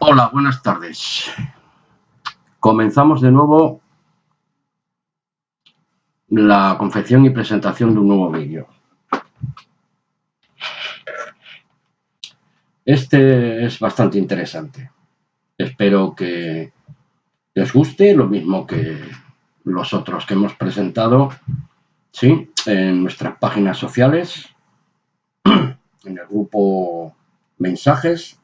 Hola, buenas tardes. Comenzamos de nuevo la confección y presentación de un nuevo vídeo. Este es bastante interesante. Espero que les guste, lo mismo que los otros que hemos presentado, ¿sí?, en nuestras páginas sociales, en el grupo Mensajes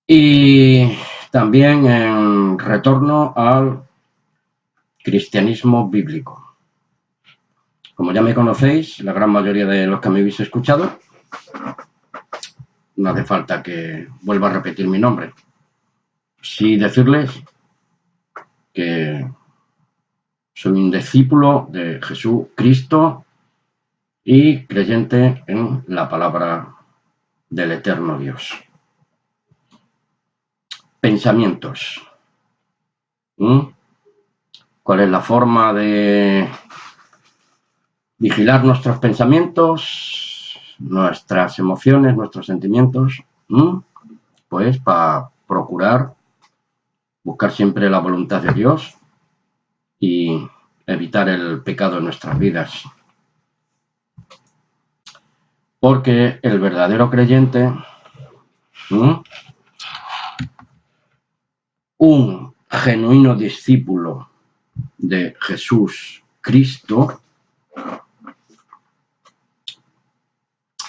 y también en retorno al cristianismo bíblico. Como ya me conocéis, la gran mayoría de los que me habéis escuchado, no hace falta que vuelva a repetir mi nombre. Sí decirles que soy un discípulo de Jesucristo y creyente en la palabra del eterno Dios. Pensamientos. ¿Cuál es la forma de vigilar nuestros pensamientos, nuestras emociones, nuestros sentimientos? Pues para procurar buscar siempre la voluntad de Dios y evitar el pecado en nuestras vidas. Porque el verdadero creyente, un genuino discípulo de Jesús Cristo,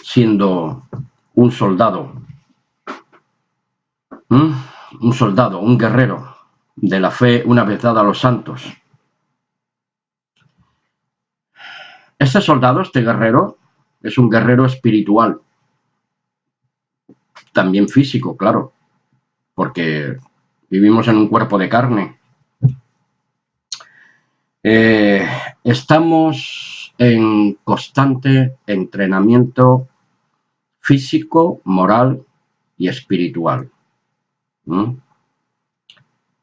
siendo un soldado, un guerrero de la fe una vez dada a los santos. Este soldado, este guerrero, es un guerrero espiritual, también físico, claro, porque vivimos en un cuerpo de carne. Estamos en constante entrenamiento físico, moral y espiritual.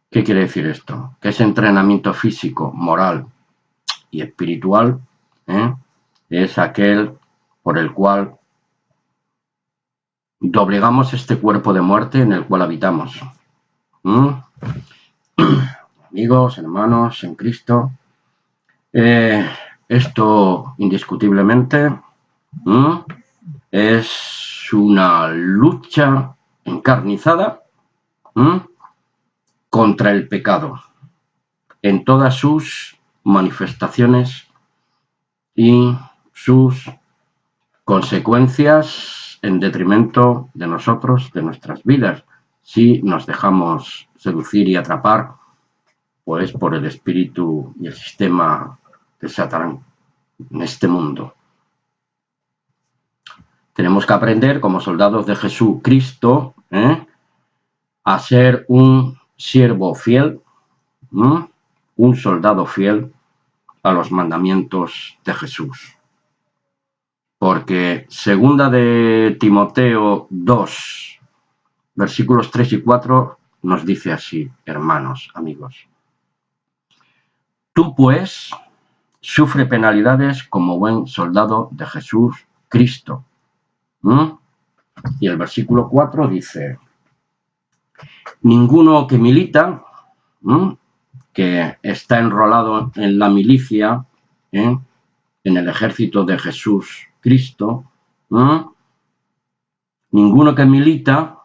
¿Qué quiere decir esto? Que ese entrenamiento físico, moral y espiritual es aquel por el cual doblegamos este cuerpo de muerte en el cual habitamos. Amigos, hermanos en Cristo, esto indiscutiblemente es una lucha encarnizada contra el pecado en todas sus manifestaciones y sus consecuencias en detrimento de nosotros, de nuestras vidas, si nos dejamos seducir y atrapar pues por el espíritu y el sistema de Satán en este mundo. Tenemos que aprender, como soldados de Jesucristo, a ser un siervo fiel, un soldado fiel a los mandamientos de Jesús. Porque segunda de Timoteo 2, versículos 3 y 4, nos dice así, hermanos, amigos. Tú, pues, sufre penalidades como buen soldado de Jesucristo. Y el versículo 4 dice, ninguno que milita, que está enrolado en la milicia, en el ejército de Jesucristo, ninguno que milita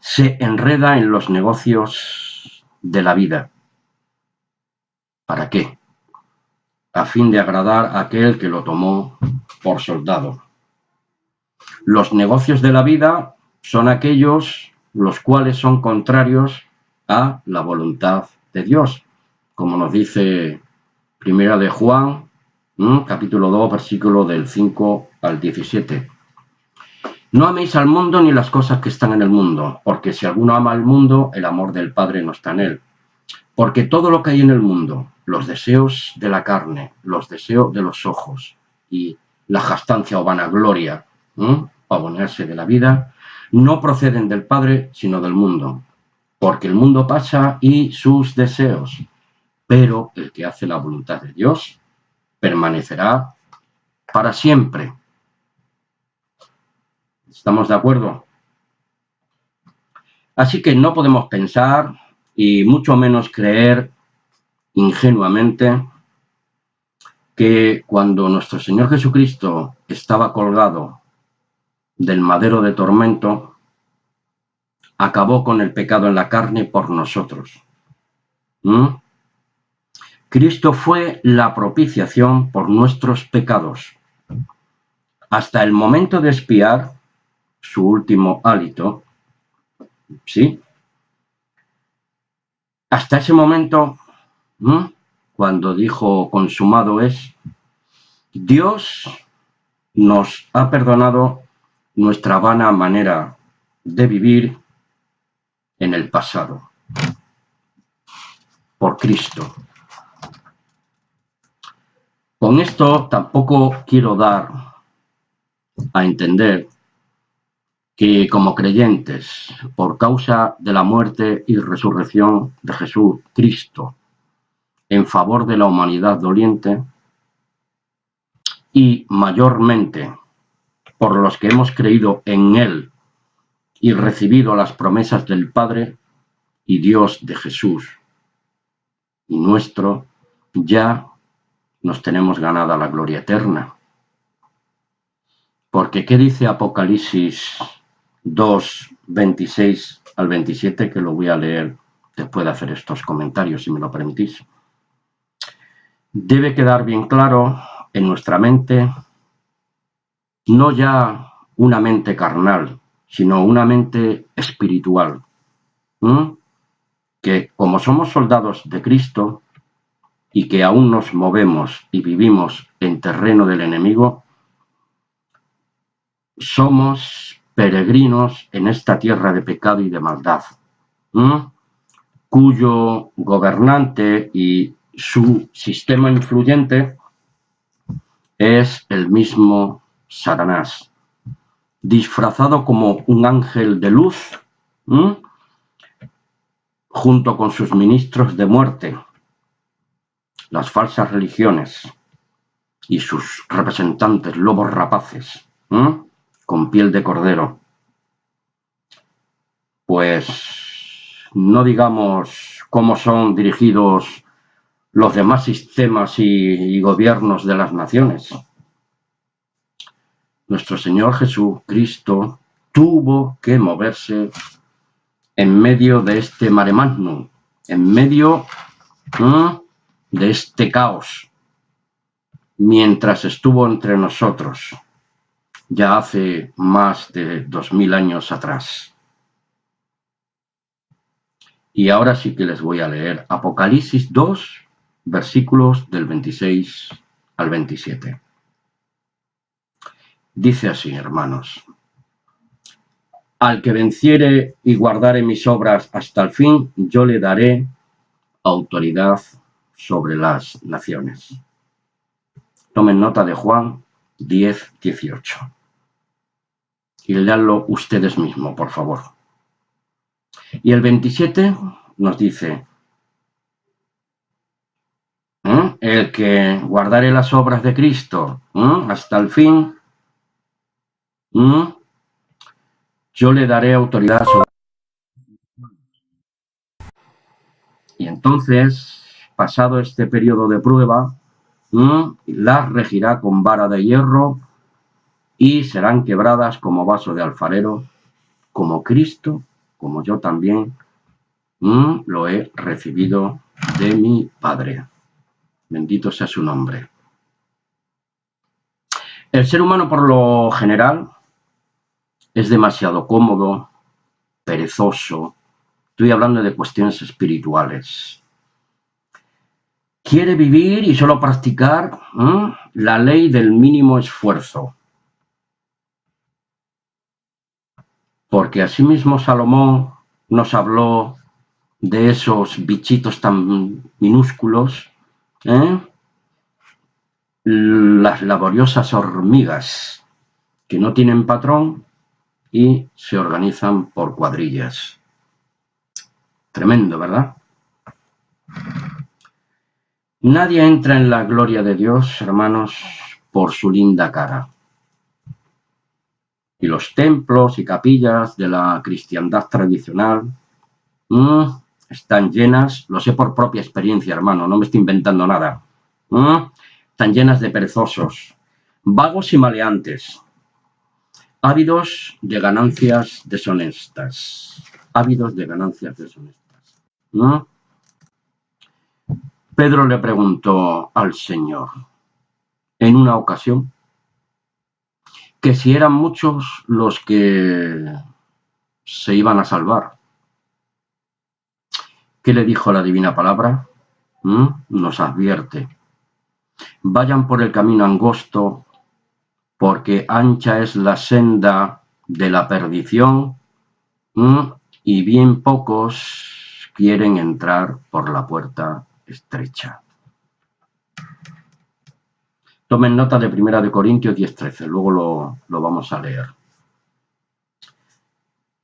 se enreda en los negocios de la vida. ¿Para qué? A fin de agradar a aquel que lo tomó por soldado. Los negocios de la vida son aquellos los cuales son contrarios a la voluntad de Dios, como nos dice Primera de Juan, capítulo 2, versículo del 5 al 17. No améis al mundo ni las cosas que están en el mundo, porque si alguno ama al mundo, el amor del Padre no está en él. Porque todo lo que hay en el mundo, los deseos de la carne, los deseos de los ojos y la jactancia o vanagloria, pavonearse de la vida, no proceden del Padre, sino del mundo. Porque el mundo pasa y sus deseos, pero el que hace la voluntad de Dios permanecerá para siempre. ¿Estamos de acuerdo? Así que no podemos pensar, y mucho menos creer ingenuamente, que cuando nuestro Señor Jesucristo estaba colgado del madero de tormento, acabó con el pecado en la carne por nosotros. Cristo fue la propiciación por nuestros pecados, hasta el momento de expiar su último hálito, ¿sí? Hasta ese momento, cuando dijo consumado es, Dios nos ha perdonado nuestra vana manera de vivir en el pasado, por Cristo. Con esto tampoco quiero dar a entender que como creyentes, por causa de la muerte y resurrección de Jesús Cristo, en favor de la humanidad doliente, y mayormente por los que hemos creído en Él y recibido las promesas del Padre y Dios de Jesús y nuestro, ya nos tenemos ganada la gloria eterna. Porque ¿qué dice Apocalipsis 2, 26 al 27? Que lo voy a leer después de hacer estos comentarios, si me lo permitís. Debe quedar bien claro en nuestra mente, no ya una mente carnal, sino una mente espiritual. Que como somos soldados de Cristo y que aún nos movemos y vivimos en terreno del enemigo, somos peregrinos en esta tierra de pecado y de maldad, cuyo gobernante y su sistema influyente es el mismo Satanás, disfrazado como un ángel de luz, junto con sus ministros de muerte, las falsas religiones y sus representantes lobos rapaces, con piel de cordero. Pues no digamos cómo son dirigidos los demás sistemas y gobiernos de las naciones. Nuestro Señor Jesucristo tuvo que moverse en medio de este mare magnum, en medio de este caos, mientras estuvo entre nosotros, ya hace más de 2000 años atrás. Y ahora sí que les voy a leer Apocalipsis 2, versículos del 26 al 27. Dice así, hermanos: al que venciere y guardare mis obras hasta el fin, yo le daré autoridad sobre las naciones. Tomen nota de Juan 10, 18. Y leanlo ustedes mismos, por favor. Y el 27 nos dice: el que guardare las obras de Cristo hasta el fin, yo le daré autoridad sobre. Y entonces, pasado este periodo de prueba, las regirá con vara de hierro y serán quebradas como vaso de alfarero, como Cristo, como yo también lo he recibido de mi Padre. Bendito sea su nombre. El ser humano, por lo general, es demasiado cómodo, perezoso. Estoy hablando de cuestiones espirituales. Quiere vivir y solo practicar la ley del mínimo esfuerzo. Porque asimismo Salomón nos habló de esos bichitos tan minúsculos, las laboriosas hormigas que no tienen patrón y se organizan por cuadrillas. Tremendo, ¿verdad? Nadie entra en la gloria de Dios, hermanos, por su linda cara. Y los templos y capillas de la cristiandad tradicional están llenas, lo sé por propia experiencia, hermano, no me estoy inventando nada. Están llenas de perezosos, vagos y maleantes, ávidos de ganancias deshonestas. Ávidos de ganancias deshonestas. Pedro le preguntó al Señor en una ocasión que si eran muchos los que se iban a salvar. ¿Qué le dijo la divina palabra? Nos advierte. Vayan por el camino angosto, porque ancha es la senda de la perdición, y bien pocos quieren entrar por la puerta estrecha. Tomen nota de 1 Corintios 10:13, luego lo vamos a leer.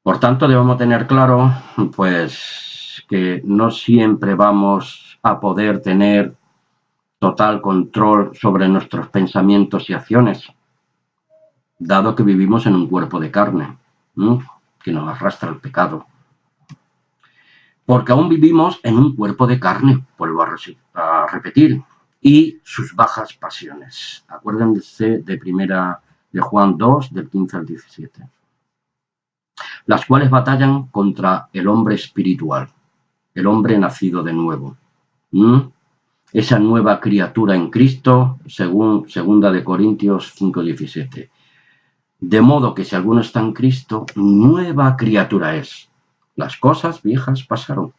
Por tanto, debemos tener claro, pues, que no siempre vamos a poder tener total control sobre nuestros pensamientos y acciones, dado que vivimos en un cuerpo de carne, que nos arrastra el pecado. Porque aún vivimos en un cuerpo de carne, vuelvo a repetir, y sus bajas pasiones. Acuérdense de Juan 2, del 15 al 17. Las cuales batallan contra el hombre espiritual, el hombre nacido de nuevo. Esa nueva criatura en Cristo, según 2 Corintios 5:17. De modo que si alguno está en Cristo, nueva criatura es. Las cosas viejas pasaron,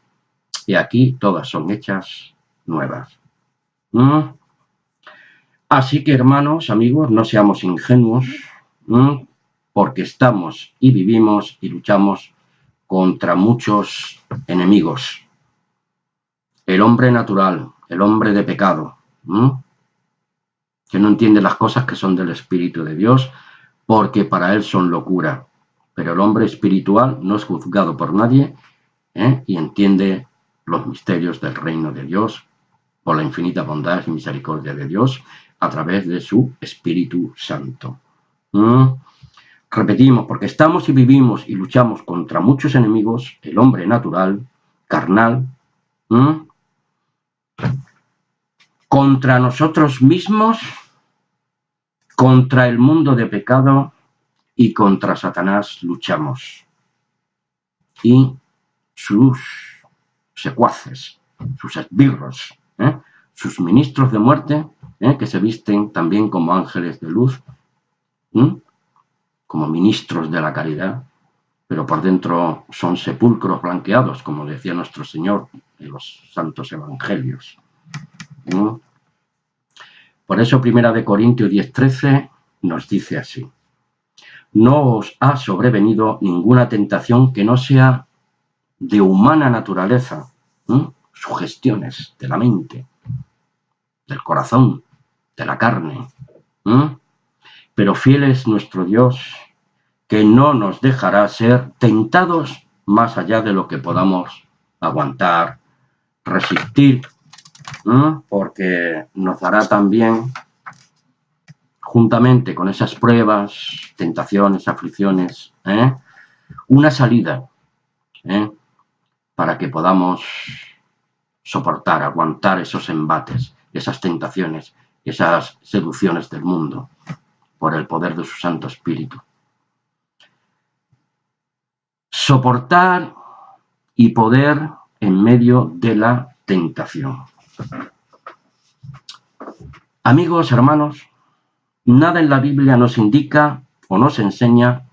y aquí todas son hechas nuevas. Así que, hermanos, amigos, no seamos ingenuos, porque estamos y vivimos y luchamos contra muchos enemigos. El hombre natural, el hombre de pecado, que no entiende las cosas que son del Espíritu de Dios, porque para él son locura. Pero el hombre espiritual no es juzgado por nadie, y entiende los misterios del reino de Dios por la infinita bondad y misericordia de Dios a través de su Espíritu Santo. Repetimos, porque estamos y vivimos y luchamos contra muchos enemigos, el hombre natural, carnal, contra nosotros mismos, contra el mundo de pecado y contra Satanás luchamos. Y sus secuaces, sus esbirros, sus ministros de muerte, que se visten también como ángeles de luz, como ministros de la caridad, pero por dentro son sepulcros blanqueados, como decía nuestro Señor en los santos evangelios. Por eso 1 Corintios 10:13 nos dice así: no os ha sobrevenido ninguna tentación que no sea de humana naturaleza, sugestiones de la mente, del corazón, de la carne, pero fiel es nuestro Dios, que no nos dejará ser tentados más allá de lo que podamos aguantar, resistir, porque nos dará también, juntamente con esas pruebas, tentaciones, aflicciones, una salida, para que podamos soportar, aguantar esos embates, esas tentaciones, esas seducciones del mundo, por el poder de su Santo Espíritu. Soportar y poder en medio de la tentación. Amigos, hermanos, nada en la Biblia nos indica o nos enseña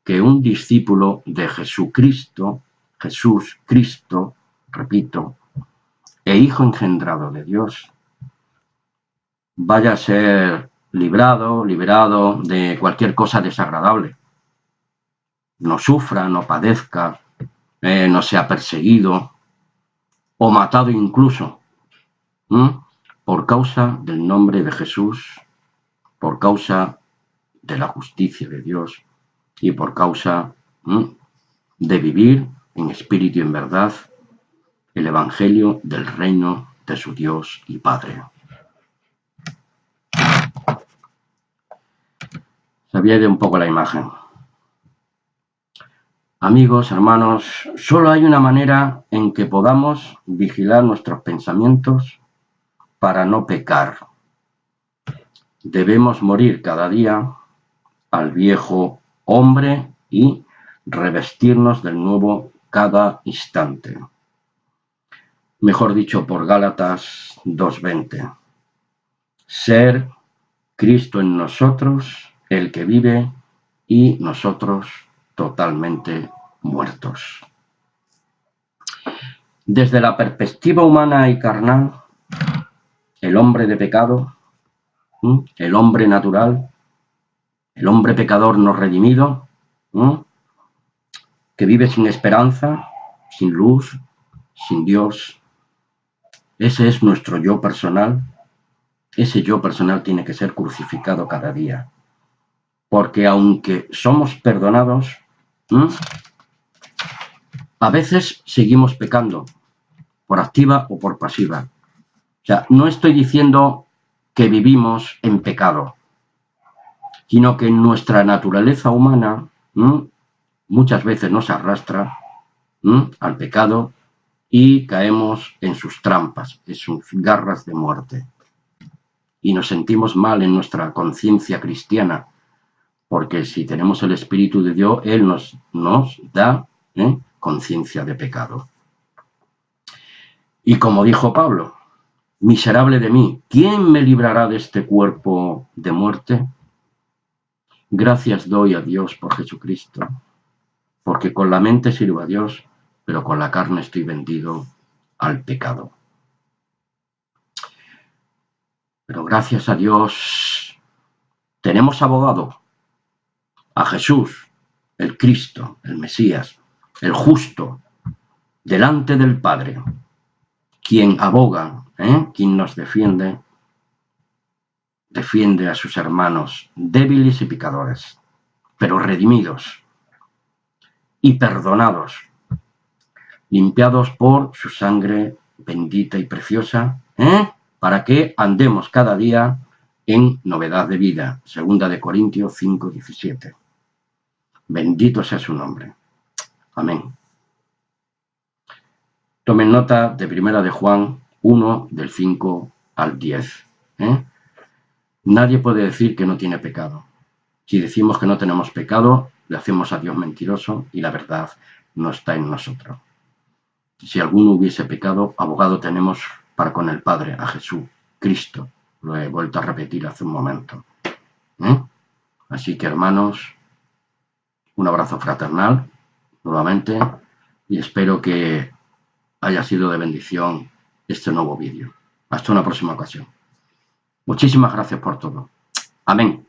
que un discípulo de Jesucristo, Jesús, Cristo, repito, e Hijo engendrado de Dios, vaya a ser liberado de cualquier cosa desagradable. No sufra, no padezca, no sea perseguido o matado incluso, por causa del nombre de Jesús, por causa de la justicia de Dios y por causa de vivir en espíritu y en verdad el evangelio del reino de su Dios y Padre. Se pierde un poco la imagen. Amigos, hermanos, solo hay una manera en que podamos vigilar nuestros pensamientos para no pecar. Debemos morir cada día al viejo hombre y revestirnos del nuevo cada instante. Mejor dicho por Gálatas 2:20. Ser Cristo en nosotros, el que vive, y nosotros totalmente muertos. Desde la perspectiva humana y carnal, el hombre de pecado, el hombre natural, el hombre pecador no redimido, que vive sin esperanza, sin luz, sin Dios. Ese es nuestro yo personal. Ese yo personal tiene que ser crucificado cada día. Porque aunque somos perdonados, a veces seguimos pecando, por activa o por pasiva. O sea, no estoy diciendo que vivimos en pecado, sino que nuestra naturaleza humana muchas veces nos arrastra al pecado y caemos en sus trampas, en sus garras de muerte. Y nos sentimos mal en nuestra conciencia cristiana, porque si tenemos el Espíritu de Dios, Él nos da conciencia de pecado. Y como dijo Pablo, miserable de mí, ¿quién me librará de este cuerpo de muerte? Gracias doy a Dios por Jesucristo, porque con la mente sirvo a Dios, pero con la carne estoy vendido al pecado. Pero gracias a Dios tenemos abogado, a Jesús, el Cristo, el Mesías, el justo, delante del Padre, quien aboga, quien nos defiende a sus hermanos débiles y pecadores, pero redimidos y perdonados, limpiados por su sangre bendita y preciosa, para que andemos cada día en novedad de vida. 2 Corintios 5:17. Bendito sea su nombre. Amén. Tomen nota de 1 de Juan 1, del 5 al 10. Nadie puede decir que no tiene pecado. Si decimos que no tenemos pecado, le hacemos a Dios mentiroso y la verdad no está en nosotros. Si alguno hubiese pecado, abogado tenemos para con el Padre, a Jesús, Cristo. Lo he vuelto a repetir hace un momento. Así que, hermanos, un abrazo fraternal, nuevamente, y espero que haya sido de bendición este nuevo vídeo. Hasta una próxima ocasión. Muchísimas gracias por todo. Amén.